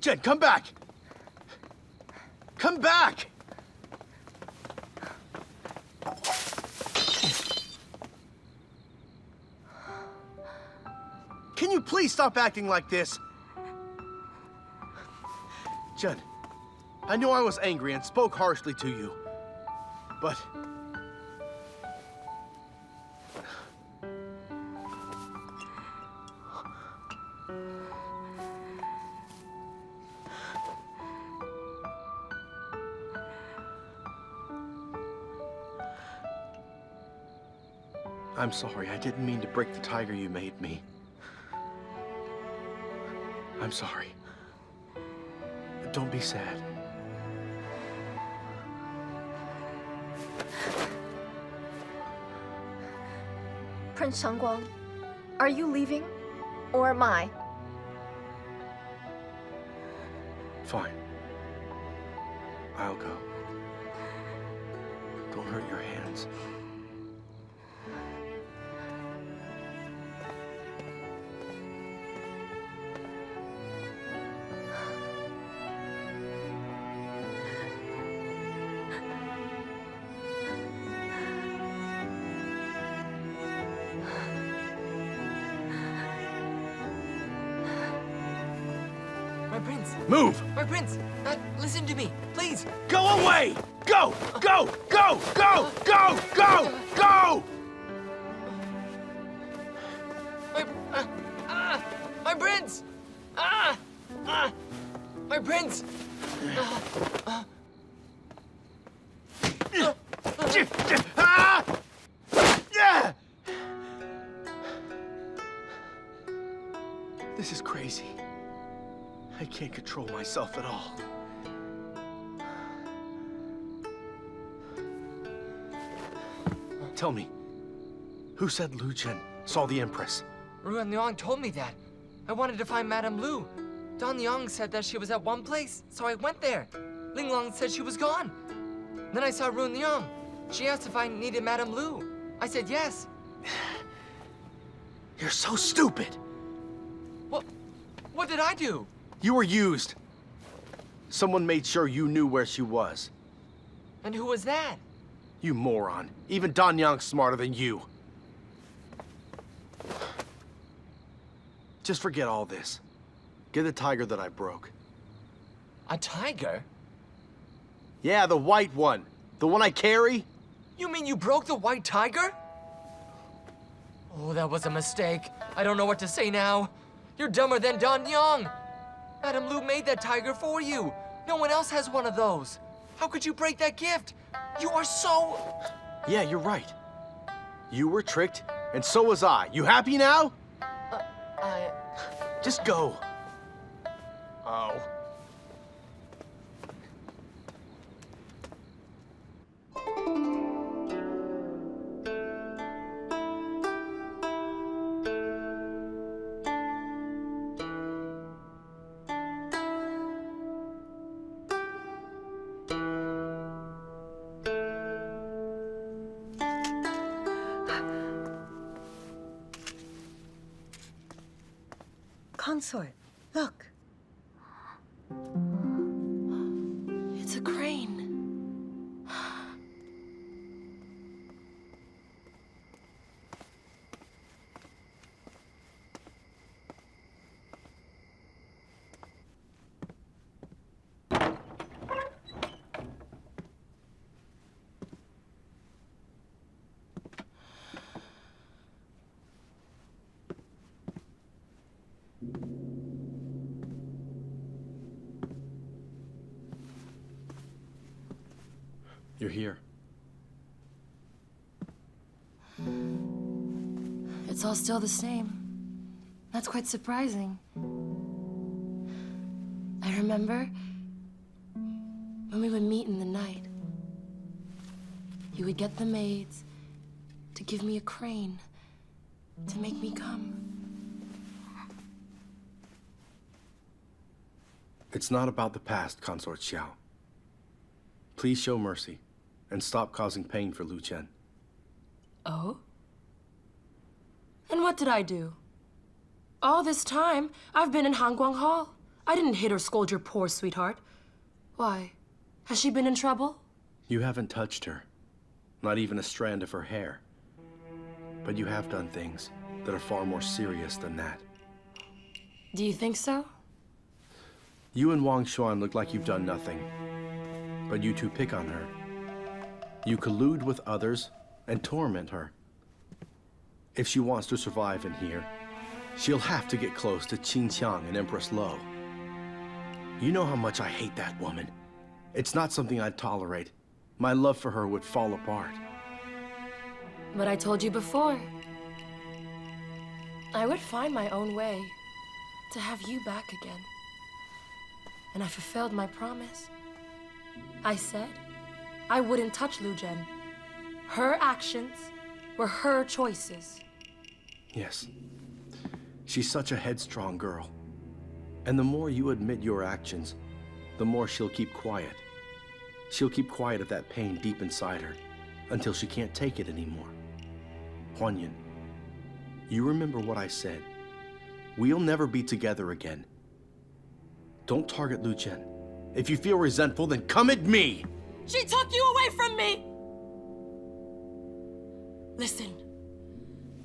Jen, come back! Come back! Can you please stop acting like this? Jen, I know I was angry and spoke harshly to you, but... I'm sorry, I didn't mean to break the tiger you made me. I'm sorry. Don't be sad. Prince Shangguang, are you leaving? Or am I? Fine. I'll go. Don't hurt your hands. My prince! Move! My prince! Listen to me, please! Go away! Go! Go! Go! Go! Go! Go! Go! My prince! My prince! Ah! Yeah! This is crazy. I can't control myself at all. Tell me, who said Lu Chen saw the Empress? Ruan Liang told me that. I wanted to find Madame Lu. Don Liang said that she was at one place, so I went there. Ling Long said she was gone. Then I saw Ruan Liang. She asked if I needed Madame Lu. I said yes. You're so stupid. What did I do? You were used. Someone made sure you knew where she was. And who was that? You moron. Even Don Yang's smarter than you. Just forget all this. Get the tiger that I broke. A tiger? Yeah, the white one. The one I carry. You mean you broke the white tiger? Oh, that was a mistake. I don't know what to say now. You're dumber than Don Yang. Madame Lu made that tiger for you. No one else has one of those. How could you break that gift? You are so... Yeah, you're right. You were tricked, and so was I. You happy now? Just go. Oh. Consort, look. It's a crane. You're here. It's all still the same. That's quite surprising. I remember when we would meet in the night. You would get the maids to give me a crane to make me come. It's not about the past, Consort Xiao. Please show mercy and stop causing pain for Lu Chen. Oh? And what did I do? All this time, I've been in Hanguang Hall. I didn't hit or scold your poor sweetheart. Why? Has she been in trouble? You haven't touched her. Not even a strand of her hair. But you have done things that are far more serious than that. Do you think so? You and Wang Xuan look like you've done nothing. But you two pick on her. You collude with others and torment her. If she wants to survive in here, she'll have to get close to Qin Qiang and Empress Lo. You know how much I hate that woman. It's not something I'd tolerate. My love for her would fall apart. But I told you before. I would find my own way to have you back again. And I fulfilled my promise. I said I wouldn't touch Lu Zhen. Her actions were her choices. Yes. She's such a headstrong girl. And the more you admit your actions, the more she'll keep quiet. She'll keep quiet of that pain deep inside her until she can't take it anymore. Huanyan, you remember what I said. We'll never be together again. Don't target Lu Zhen. If you feel resentful, then come at me! She took you away from me! Listen,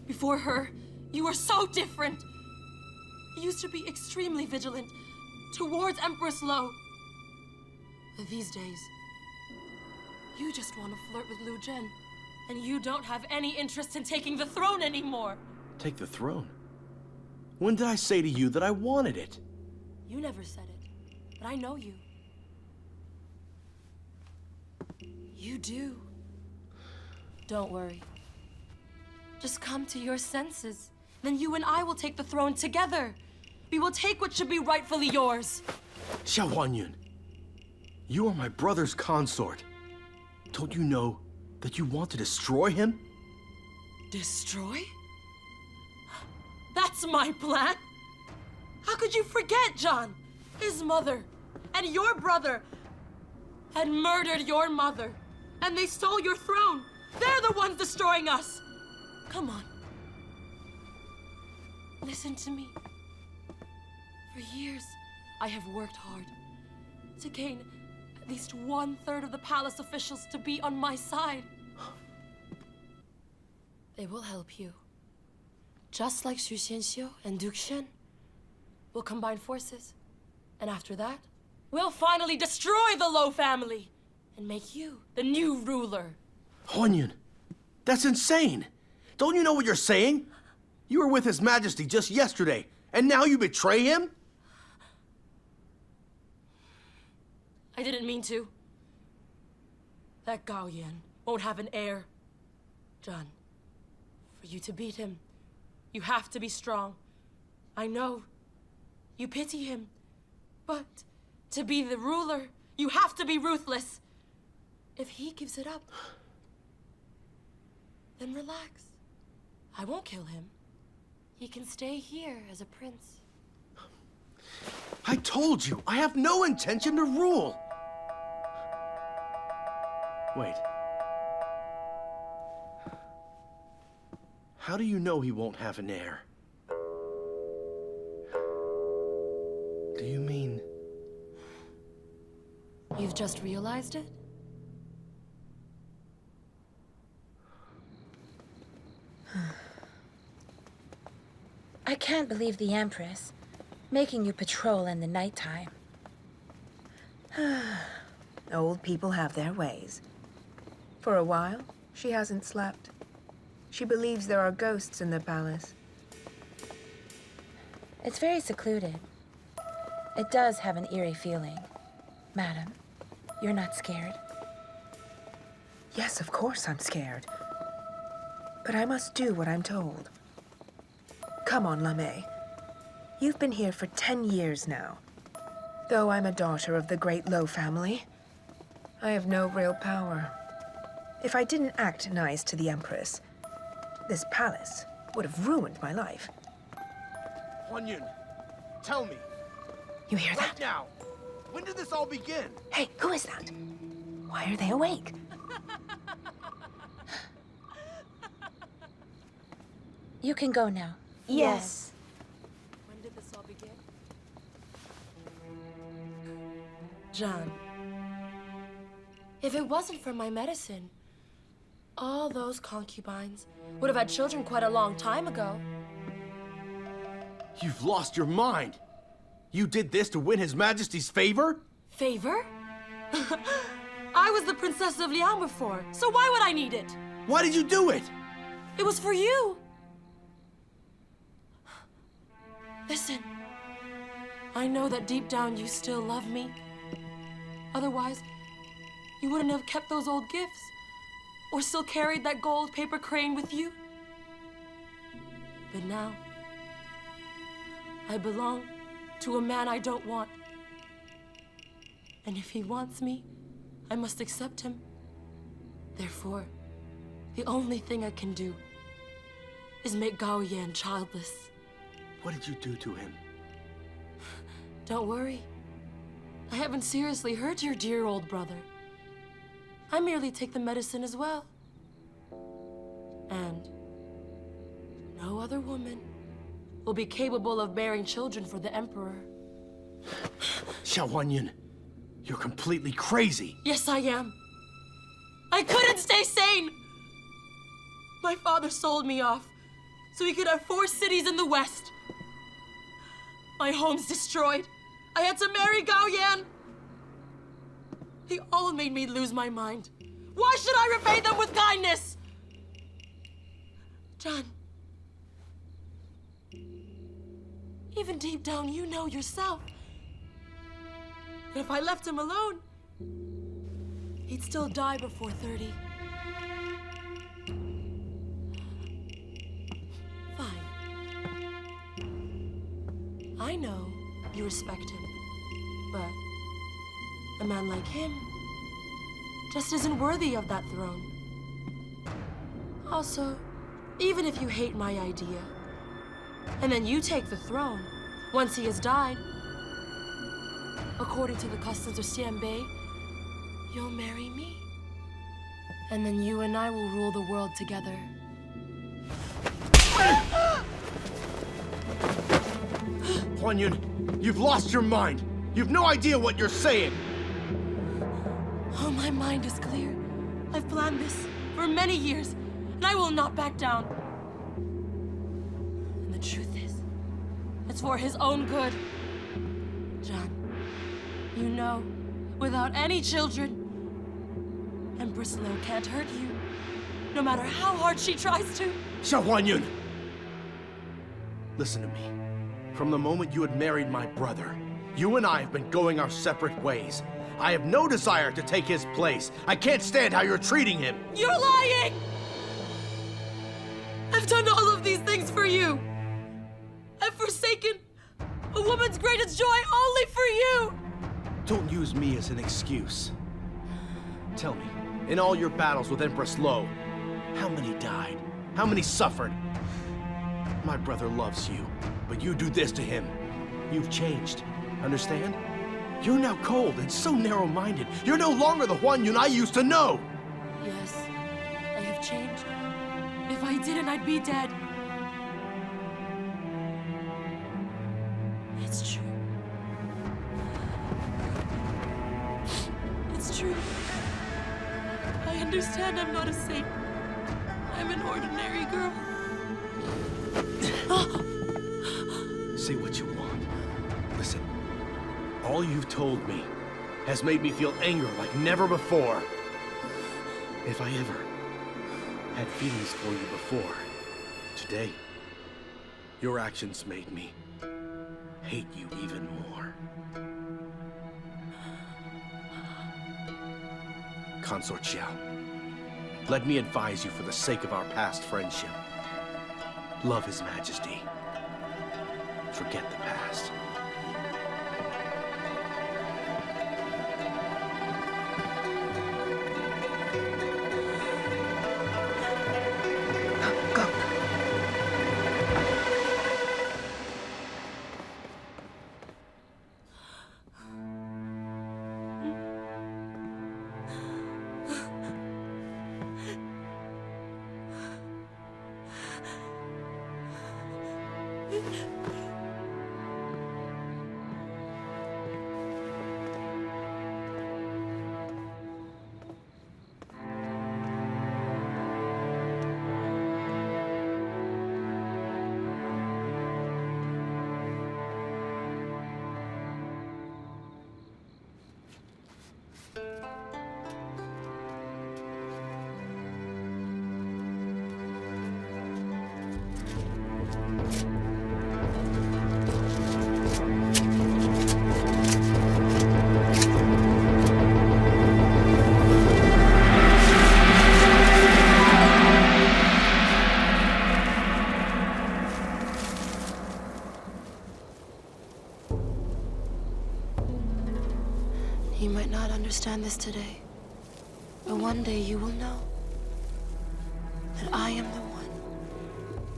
before her, you were so different. You used to be extremely vigilant towards Empress Lo. But these days, you just want to flirt with Lu Zhen. And you don't have any interest in taking the throne anymore. Take the throne? When did I say to you that I wanted it? You never said it, but I know you. You do. Don't worry. Just come to your senses. Then you and I will take the throne together. We will take what should be rightfully yours. Xiao Huanyun, you are my brother's consort. Don't you know that you want to destroy him? Destroy? That's my plan. How could you forget, John? His mother and your brother had murdered your mother, and they stole your throne. They're the ones destroying us. Come on. Listen to me. For years, I have worked hard to gain at least 1/3 of the palace officials to be on my side. They will help you. Just like Xu Xianxiu and Duke Shen. We'll combine forces. And after that, we'll finally destroy the Lo family and make you the new ruler. Huanyun, that's insane. Don't you know what you're saying? You were with His Majesty just yesterday, and now you betray him? I didn't mean to. That Gao Yan won't have an heir. John, for you to beat him, you have to be strong. I know. You pity him. But to be the ruler, you have to be ruthless. If he gives it up, then relax. I won't kill him. He can stay here as a prince. I told you, I have no intention to rule. Wait. How do you know he won't have an heir? Do you mean... You've just realized it? I can't believe the Empress making you patrol in the nighttime. Old people have their ways. For a while, she hasn't slept. She believes there are ghosts in the palace. It's very secluded. It does have an eerie feeling. Madam, you're not scared? Yes, of course I'm scared. But I must do what I'm told. Come on, Lamé. You've been here for 10 years now. Though I'm a daughter of the great Lo family, I have no real power. If I didn't act nice to the Empress, this palace would have ruined my life. Huanyun, tell me, You hear right that? now, when did this all begin? Hey, who is that? Why are they awake? You can go now. Yes. When did this all begin? John, if it wasn't for my medicine, all those concubines would have had children quite a long time ago. You've lost your mind. You did this to win His Majesty's favor? Favor? I was the Princess of Liang before, so why would I need it? Why did you do it? It was for you. Listen, I know that deep down you still love me. Otherwise, you wouldn't have kept those old gifts or still carried that gold paper crane with you. But now, I belong to a man I don't want. And if he wants me, I must accept him. Therefore, the only thing I can do is make Gao Yan childless. What did you do to him? Don't worry. I haven't seriously hurt your dear old brother. I merely take the medicine as well. And no other woman will be capable of bearing children for the Emperor. Xiao Huanyun, you're completely crazy. Yes, I am. I couldn't stay sane! My father sold me off so he could have 4 cities in the West. My home's destroyed. I had to marry Gao Yan. They all made me lose my mind. Why should I repay them with kindness? John, even deep down you know yourself that if I left him alone, he'd still die before 30. Fine. I know you respect him, but a man like him just isn't worthy of that throne. Also, even if you hate my idea, and then you take the throne once he has died, according to the customs of Xianbei, you'll marry me. And then you and I will rule the world together. Huanyun, you've lost your mind. You've no idea what you're saying. Oh, my mind is clear. I've planned this for many years, and I will not back down. And the truth is, it's for his own good. John, you know, without any children, Empress Lo can't hurt you, no matter how hard she tries to. Xiao Huanyun! Listen to me. From the moment you had married my brother, you and I have been going our separate ways. I have no desire to take his place. I can't stand how you're treating him. You're lying! I've done all of these things for you. I've forsaken a woman's greatest joy only for you. Don't use me as an excuse. Tell me, in all your battles with Empress Lo, how many died? How many suffered? My brother loves you, but you do this to him. You've changed, understand? You're now cold and so narrow-minded. You're no longer the Huanyun I used to know! Yes, I have changed. If I didn't, I'd be dead. It's true. It's true. I understand I'm not a saint. I'm an ordinary girl. Say what you want. Listen, all you've told me has made me feel anger like never before. If I ever had feelings for you before, today, your actions made me hate you even more. Consort Xiao, let me advise you for the sake of our past friendship. Love His Majesty. Forget the past. Go. You might not understand this today, but one day you will know that I am the one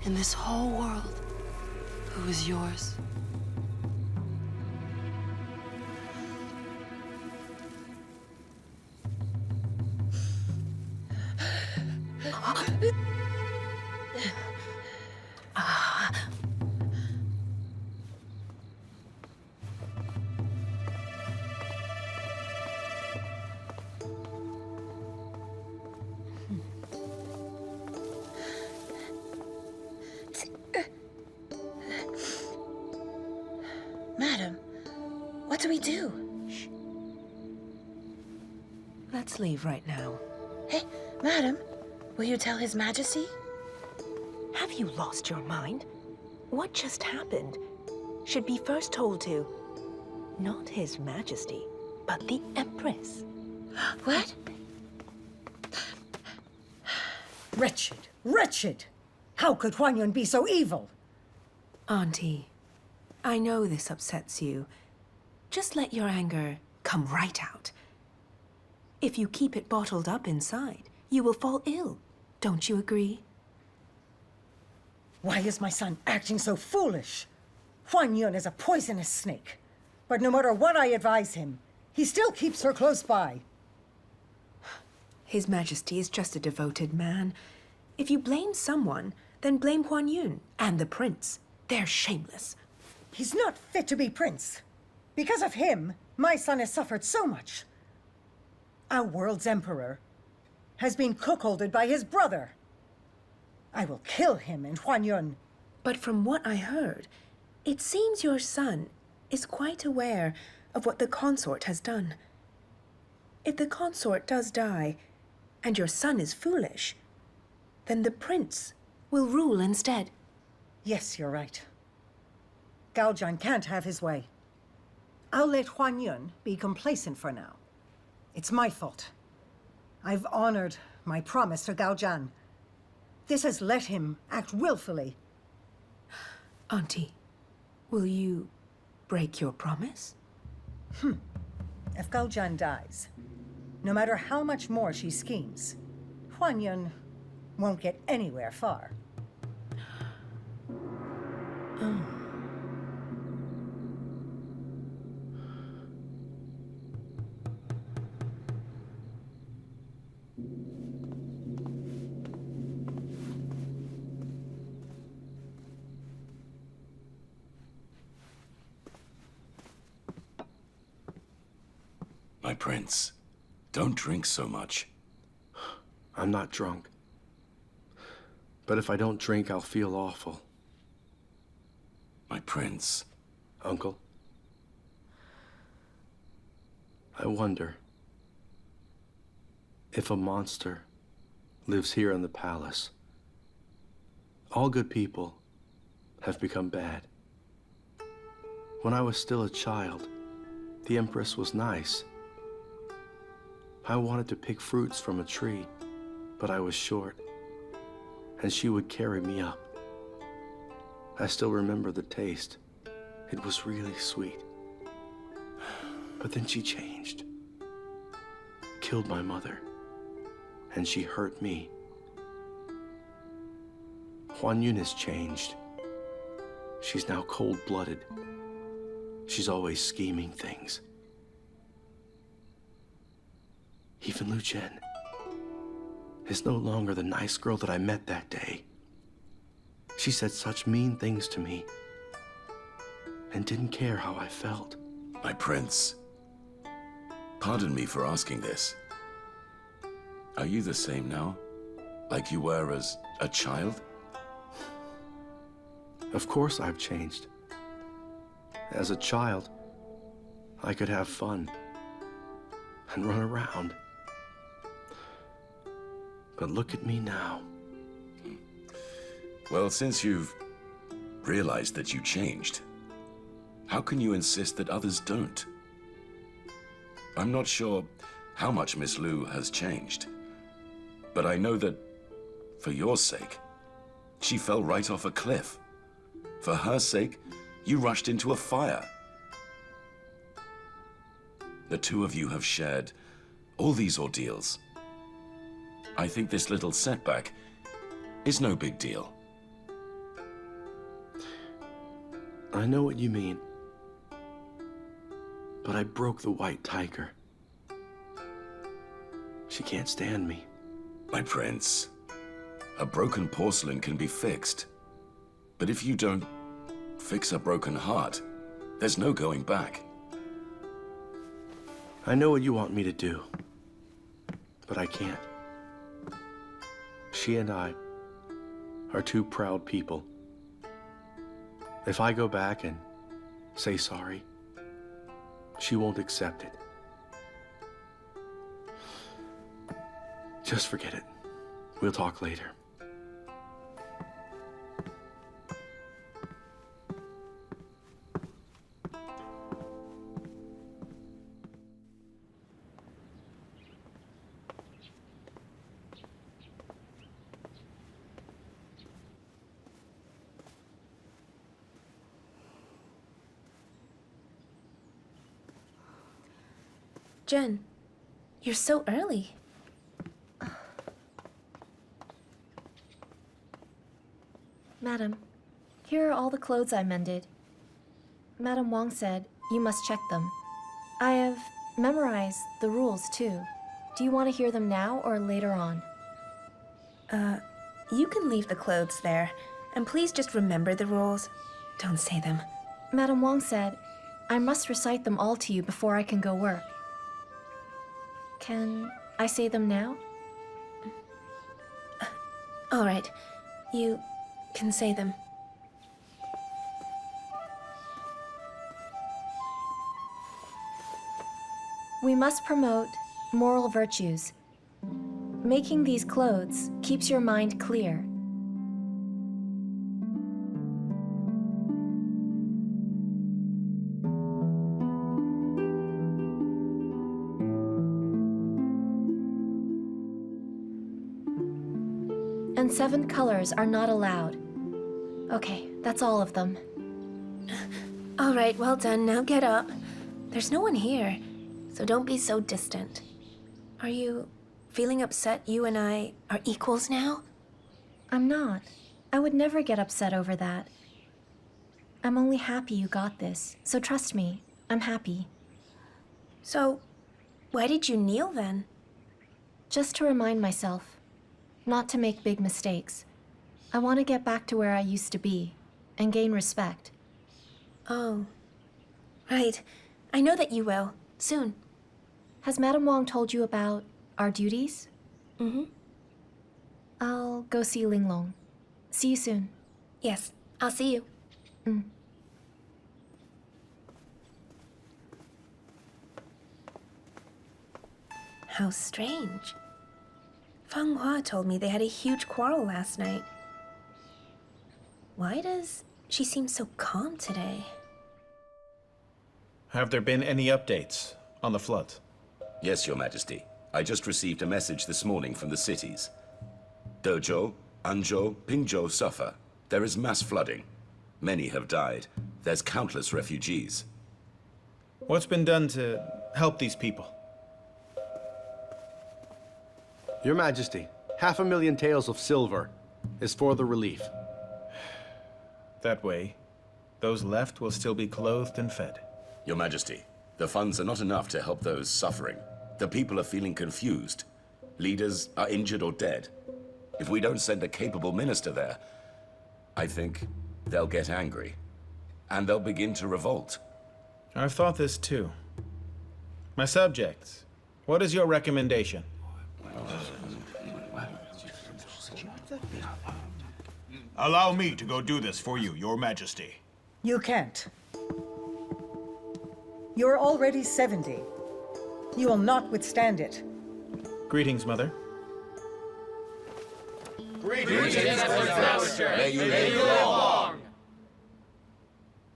in this whole world who is yours. Madam, what do we do? Let's leave right now. Hey, Madam, will you tell His Majesty? Have you lost your mind? What just happened should be first told to not His Majesty, but the Empress. What? Wretched, wretched! How could Huan Yun be so evil? Auntie, I know this upsets you. Just let your anger come right out. If you keep it bottled up inside, you will fall ill. Don't you agree? Why is my son acting so foolish? Huan Yun is a poisonous snake. But no matter what I advise him, he still keeps her close by. His Majesty is just a devoted man. If you blame someone, then blame Huan Yun and the prince. They're shameless. He's not fit to be prince. Because of him, my son has suffered so much. Our world's emperor has been cuckolded by his brother. I will kill him and Huan Yun. But from what I heard, it seems your son is quite aware of what the consort has done. If the consort does die, and your son is foolish, then the prince will rule instead. Yes, you're right. Gaojian can't have his way. I'll let Huan Yun be complacent for now. It's my fault. I've honored my promise to Gaojian. This has let him act willfully. Auntie, will you break your promise? If Gaojian dies, no matter how much more she schemes, Huan Yun won't get anywhere far. My prince, don't drink so much. I'm not drunk. But if I don't drink, I'll feel awful. My prince. Uncle, I wonder if a monster lives here in the palace. All good people have become bad. When I was still a child, the Empress was nice. I wanted to pick fruits from a tree, but I was short, and she would carry me up. I still remember the taste. It was really sweet. But then she changed, killed my mother, and she hurt me. Huan Yun has changed. She's now cold-blooded. She's always scheming things. Even Lu Chen is no longer the nice girl that I met that day. She said such mean things to me and didn't care how I felt. My prince. Pardon me for asking this. Are you the same now? Like you were as a child? Of course I've changed. As a child, I could have fun and run around. But look at me now. Well, since you've realized that you changed, how can you insist that others don't? I'm not sure how much Miss Lu has changed, but I know that, for your sake, she fell right off a cliff. For her sake, you rushed into a fire. The two of you have shared all these ordeals. I think this little setback is no big deal. I know what you mean. But I broke the white tiger. She can't stand me. My prince, a broken porcelain can be fixed. But if you don't fix a broken heart, there's no going back. I know what you want me to do, but I can't. She and I are two proud people. If I go back and say sorry, she won't accept it. Just forget it. We'll talk later. Jen, you're so early. Madam, here are all the clothes I mended. Madam Wong said you must check them. I have memorized the rules, too. Do you want to hear them now or later on? You can leave the clothes there. And please just remember the rules. Don't say them. Madam Wong said I must recite them all to you before I can go work. Can I say them now? All right. You can say them. We must promote moral virtues. Making these clothes keeps your mind clear. And 7 colors are not allowed. Okay, that's all of them. All right, well done. Now get up. There's no one here, so don't be so distant. Are you feeling upset you and I are equals now? I'm not. I would never get upset over that. I'm only happy you got this, so trust me, I'm happy. So, why did you kneel then? Just to remind myself, not to make big mistakes. I want to get back to where I used to be, and gain respect. Oh, right. I know that you will. Soon. Has Madame Wong told you about our duties? Mm-hmm. I'll go see Linglong. See you soon. Yes, I'll see you. How strange. Feng Hua told me they had a huge quarrel last night. Why does she seem so calm today? Have there been any updates on the flood? Yes, Your Majesty. I just received a message this morning from the cities. Dezhou, Anzhou, Pingzhou suffer. There is mass flooding. Many have died. There's countless refugees. What's been done to help these people? Your Majesty, 500,000 taels of silver is for the relief. That way, those left will still be clothed and fed. Your Majesty, the funds are not enough to help those suffering. The people are feeling confused. Leaders are injured or dead. If we don't send a capable minister there, I think they'll get angry. And they'll begin to revolt. I've thought this too. My subjects, what is your recommendation? Allow me to go do this for you, Your Majesty. You can't. You're already 70. You will not withstand it. Greetings, Mother. May you live long.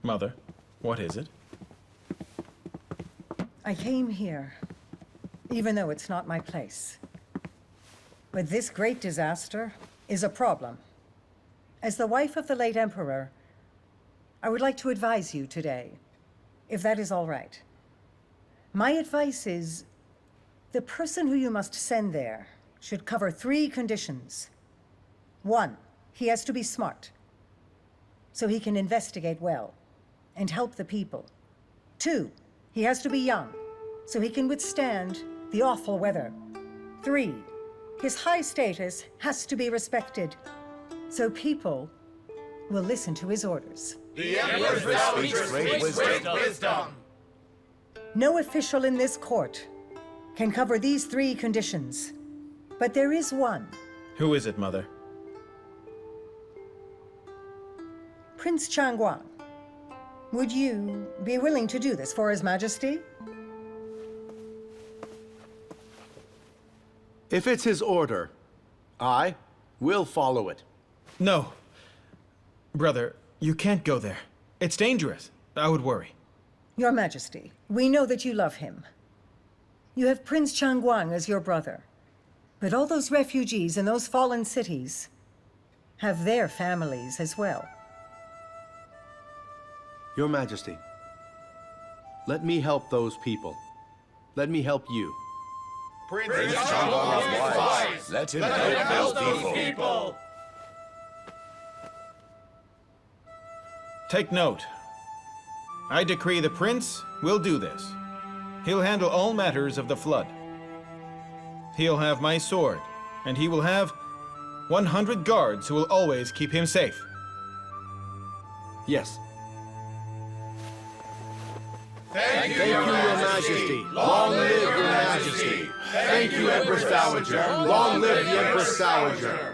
Mother, what is it? I came here, even though it's not my place. But this great disaster is a problem. As the wife of the late Emperor, I would like to advise you today, if that is all right. My advice is, the person who you must send there should cover 3 conditions. 1, he has to be smart, so he can investigate well and help the people. 2, he has to be young, so he can withstand the awful weather. 3, his high status has to be respected, so people will listen to his orders. The Empress speaks great wisdom. No official in this court can cover these 3 conditions, but there is one. Who is it, Mother? Prince Changguang. Would you be willing to do this for His Majesty? If it's his order, I will follow it. No. Brother, you can't go there. It's dangerous. I would worry. Your Majesty, we know that you love him. You have Prince Changguang as your brother. But all those refugees in those fallen cities have their families as well. Your Majesty, let me help those people. Let me help you. Prince Changguang is wise. Let him help those people. Take note. I decree the prince will do this. He'll handle all matters of the flood. He'll have my sword, and he will have 100 guards who will always keep him safe. Yes. Thank you, Your Majesty. Long live Your Majesty. Thank you, Empress Dowager. Long live the Empress Dowager.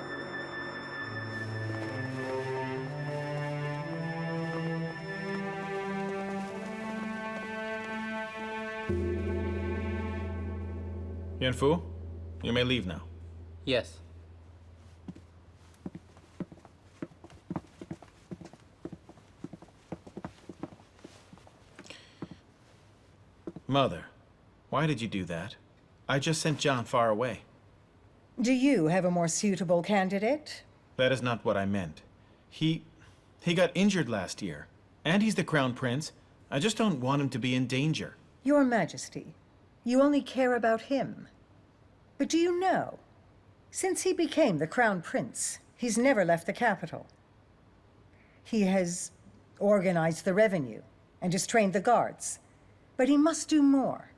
Yanfu, you may leave now. Yes. Mother, why did you do that? I just sent John far away. Do you have a more suitable candidate? That is not what I meant. He got injured last year, and he's the crown prince. I just don't want him to be in danger. Your Majesty, you only care about him. But do you know, since he became the crown prince, he's never left the capital. He has organized the revenue and has trained the guards. But he must do more.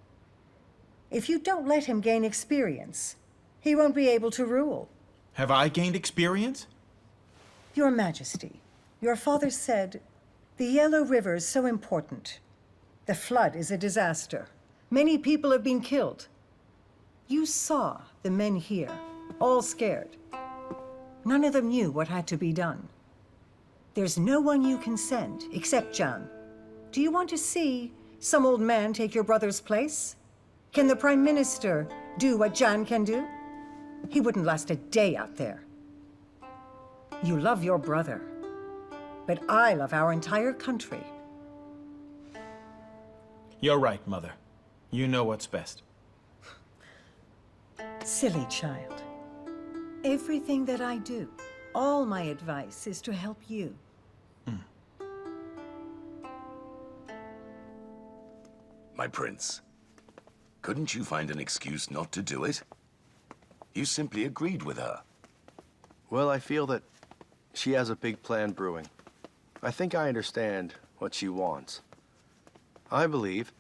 If you don't let him gain experience, he won't be able to rule. Have I gained experience? Your Majesty, your father said, the Yellow River is so important. The flood is a disaster. Many people have been killed. You saw the men here, all scared. None of them knew what had to be done. There's no one you can send except John. Do you want to see some old man take your brother's place? Can the Prime Minister do what John can do? He wouldn't last a day out there. You love your brother, but I love our entire country. You're right, Mother. You know what's best. Silly child. Everything that I do, all my advice is to help you. My prince, couldn't you find an excuse not to do it? You simply agreed with her. Well, I feel that she has a big plan brewing. I think I understand what she wants. I believe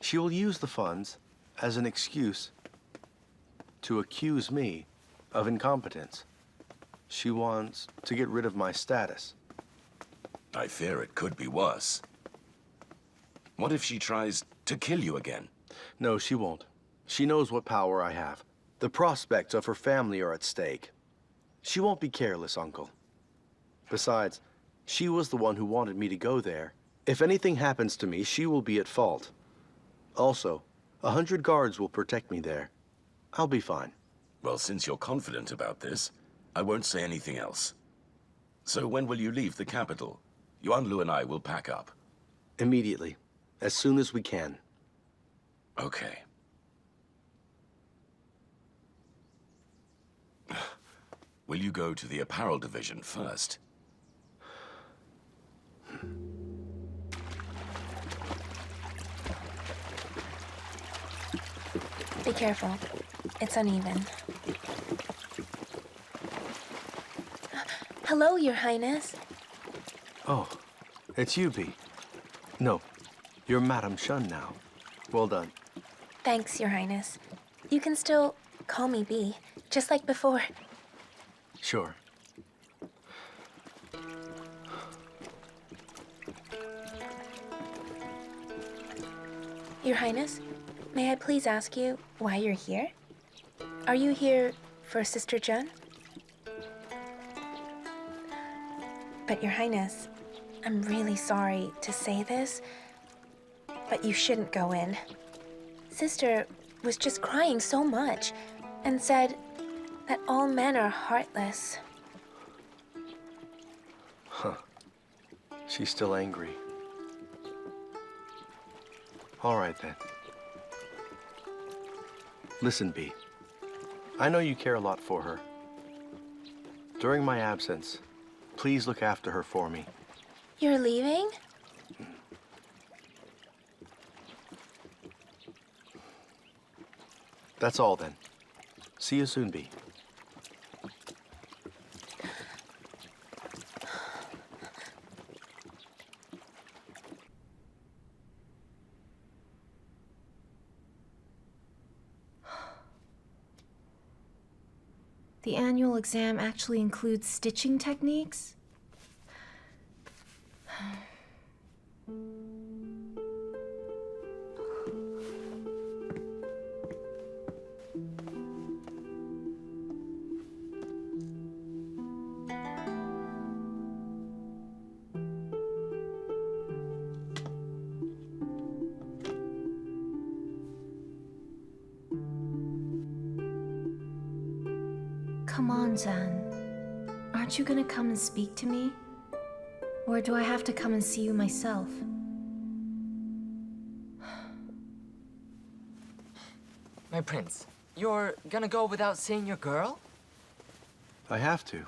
she will use the funds as an excuse to accuse me of incompetence. She wants to get rid of my status. I fear it could be worse. What if she tries to kill you again? No, she won't. She knows what power I have. The prospects of her family are at stake. She won't be careless, Uncle. Besides, she was the one who wanted me to go there. If anything happens to me, she will be at fault. Also, 100 guards will protect me there. I'll be fine. Well, since you're confident about this, I won't say anything else. So when will you leave the capital? Yuanlu and I will pack up. Immediately. As soon as we can. Okay. Will you go to the apparel division first? Be careful. It's uneven. Hello, Your Highness. Oh, it's you, Bee. No, you're Madame Shun now. Well done. Thanks, Your Highness. You can still call me Bee, just like before. Sure. Your Highness, may I please ask you why you're here? Are you here for Sister Jun? But Your Highness, I'm really sorry to say this, but you shouldn't go in. Sister was just crying so much and said that all men are heartless. Huh. She's still angry. All right, then. Listen, Bee. I know you care a lot for her. During my absence, please look after her for me. You're leaving? That's all, then. See you soon, Bee. The annual exam actually includes stitching techniques? Come on, Zan. Aren't you gonna come and speak to me? Or do I have to come and see you myself? My prince, you're gonna go without seeing your girl? I have to.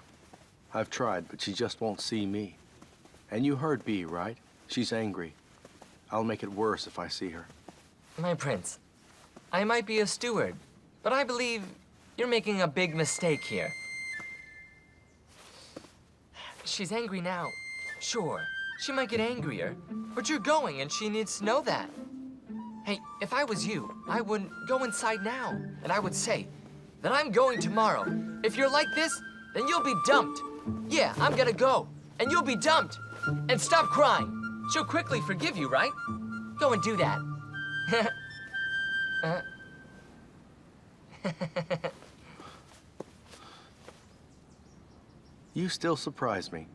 I've tried, but she just won't see me. And you heard Bee, right? She's angry. I'll make it worse if I see her. My prince, I might be a steward, but I believe you're making a big mistake here. She's angry now. Sure, she might get angrier, but you're going and she needs to know that. Hey, if I was you, I would go inside now, and I would say that I'm going tomorrow. If you're like this, then you'll be dumped. Yeah, I'm gonna go, and you'll be dumped. And stop crying. She'll quickly forgive you, right? Go and do that. You still surprise me.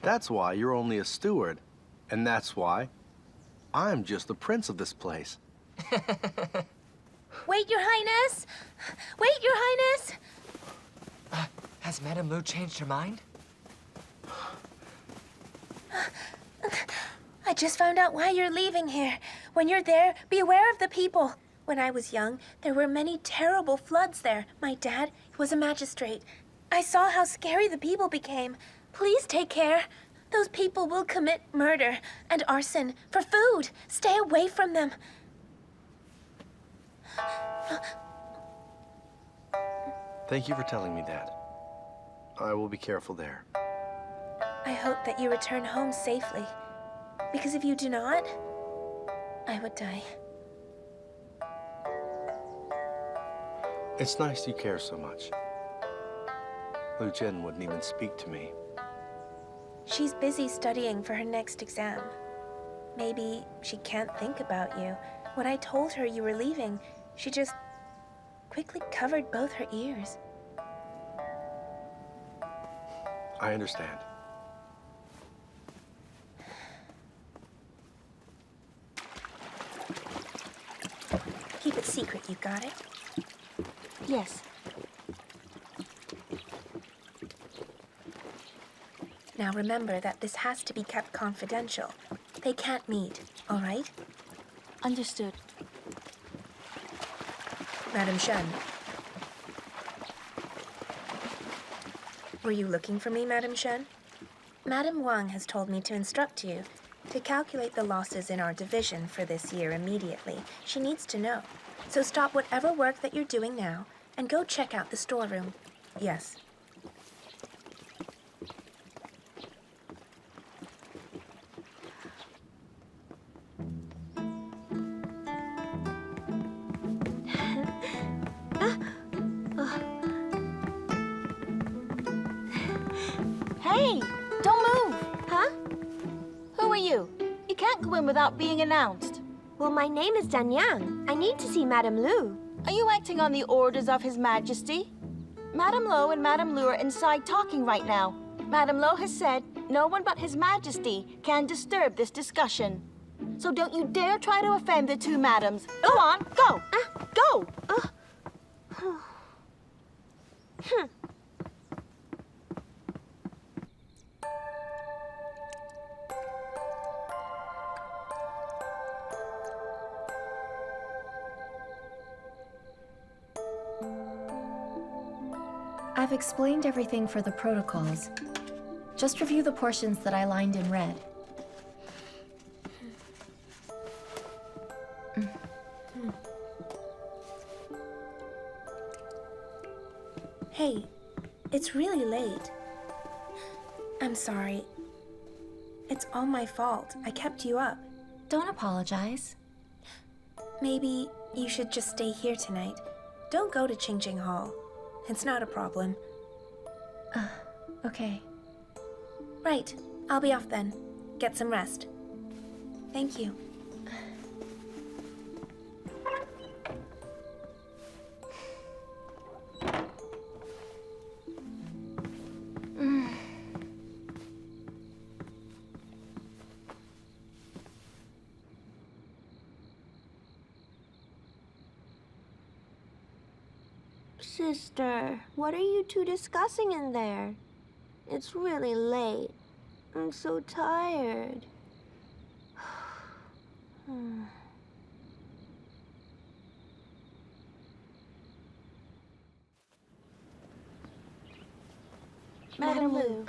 That's why you're only a steward. And that's why I'm just the prince of this place. Wait, Your Highness! Wait, Your Highness! Has Madame Lu changed her mind? I just found out why you're leaving here. When you're there, be aware of the people. When I was young, there were many terrible floods there. My dad was a magistrate. I saw how scary the people became. Please take care. Those people will commit murder and arson for food. Stay away from them. Thank you for telling me that. I will be careful there. I hope that you return home safely. Because if you do not, I would die. It's nice you care so much. Lu Jin wouldn't even speak to me. She's busy studying for her next exam. Maybe she can't think about you. When I told her you were leaving, she just quickly covered both her ears. I understand. Keep it secret, you got it? Yes. Now remember that this has to be kept confidential. They can't meet, all right? Understood. Madame Shen. Were you looking for me, Madame Shen? Madame Wang has told me to instruct you To calculate the losses in our division for this year immediately, she needs to know. So stop whatever work that you're doing now and go check out the storeroom. Yes. Hey, don't move! Huh? Who are you? You can't go in without being announced. Well, my name is Danyang. I need to see Madame Lu. Are you acting on the orders of His Majesty? Madame Lo and Madame Lu are inside talking right now. Madame Lo has said no one but His Majesty can disturb this discussion. So don't you dare try to offend the two madams. Go on, go! Go! I've explained everything for the protocols. Just review the portions that I lined in red. Hey, it's really late. I'm sorry. It's all my fault. I kept you up. Don't apologize. Maybe you should just stay here tonight. Don't go to Qingjing Hall. It's not a problem. Okay. Right. I'll be off then. Get some rest. Thank you. Sister, what are you two discussing in there? It's really late. I'm so tired. Madame Lu.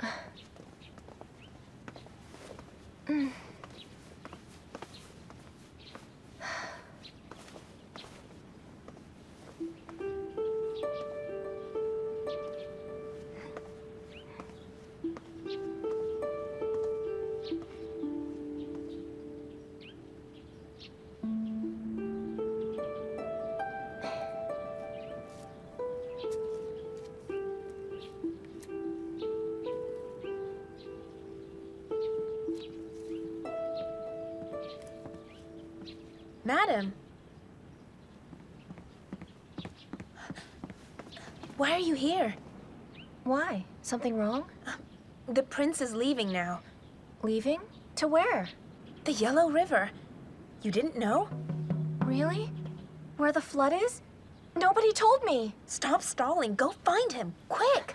Madam. Why are you here? Why? Something wrong? The prince is leaving now. Leaving? To where? The Yellow River. You didn't know? Really? Where the flood is? Nobody told me. Stop stalling. Go find him. Quick!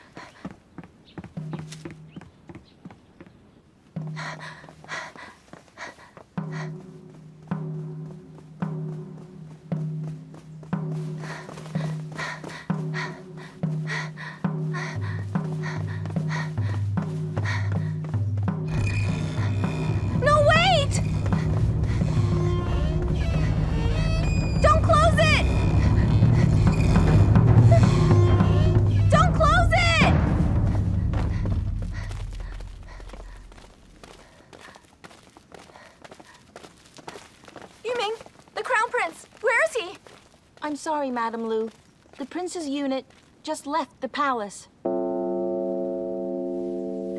I'm sorry, Madame Lu. The prince's unit just left the palace.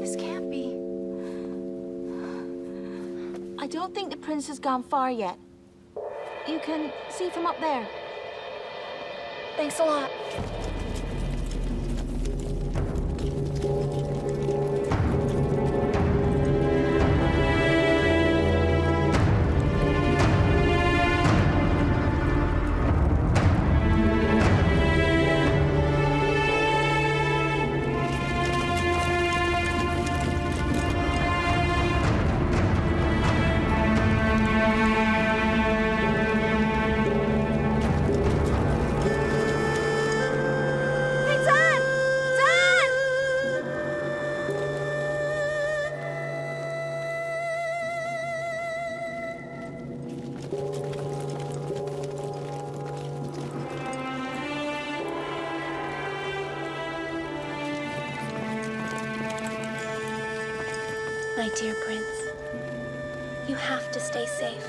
This can't be. I don't think the prince has gone far yet. You can see from up there. Thanks a lot. My dear prince, you have to stay safe.